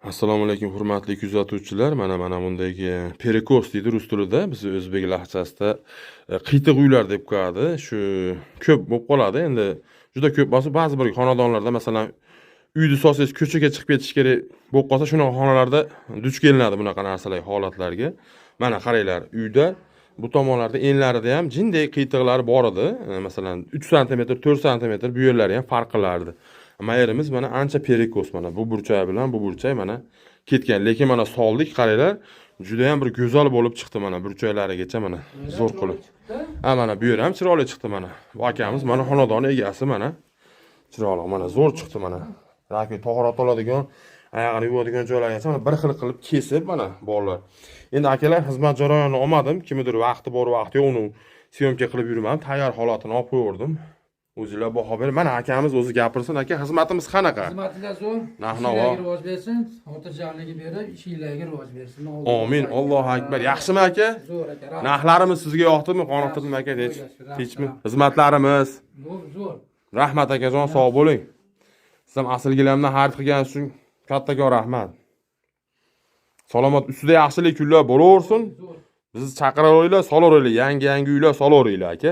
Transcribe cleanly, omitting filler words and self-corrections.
Assalomu alaykum hurmatli kuzatuvchilar. Mana bundagi perikos deydi rus tilida, biz o'zbek lahjasida qiytiq uylar deb qo'yadi. Shu ko'p bo'lib qoladi. Endi juda ko'p bo'lsa, ba'zi bir xonadonlarda masalan uyni solsangiz ko'chaga chiqib ketish kerak bo'lib qolsa, shunaqa xonalarda duch kelinadi bunaqa narsalar, holatlarga. Mana qaranglar, uyda bu tomonlarda enlarida ham jinday qiytiqlar bor edi. Masalan 3 sm, 4 sm bu yerlari ham farq qilardi. Mayerimiz mana ancha perikos, mana bu burchak bilan bu burchak mana ketgan. Lekin mana soldik, qaranglar, juda ham bir go'zal bo'lib chiqdi mana burchaklarigacha mana zo'r qilib. Mana bu yer ham chiroyli chiqdi mana. Bu akamiz mana xonadon egasi mana. Chiroyli mana zo'r chiqdi mana. Yoki to'g'rat oladigan, oyog'ini yuvadigan joylargacha mana bir xil qilib kesib mana bolalar. Endi akalar xizmat jarayonini olmadim. Kimdir vaqti bor, vaqti yo'q, uni syomka qilib yurmadim. Tayyor holatini olib qo'ydim. O'zingizlar baho bering. Mana akamiz o'zi gapirsin. Aka, xizmatimiz qanaqa? Xizmatlar zo'r. Narx-navo rivoj bersin, xotirjamligi berib, ishinglarga rivoj bersin. Amin. Allohu akbar. Yaxshimi aka? Zo'r aka. Narxlarimiz sizga yoqdimi? Qoniqtirdimi aka? Hechmi? Xizmatlarimiz Zo'r. rahmat akajon, sog' bo'ling. Siz ham aslgilamdan xarid qilganingiz uchun kattakon rahmat. Salomat ustida yaxshilik kunlar bo'laversin. Bizni chaqiraveringlar, solaveringlar, yangi uylar solaveringlar aka.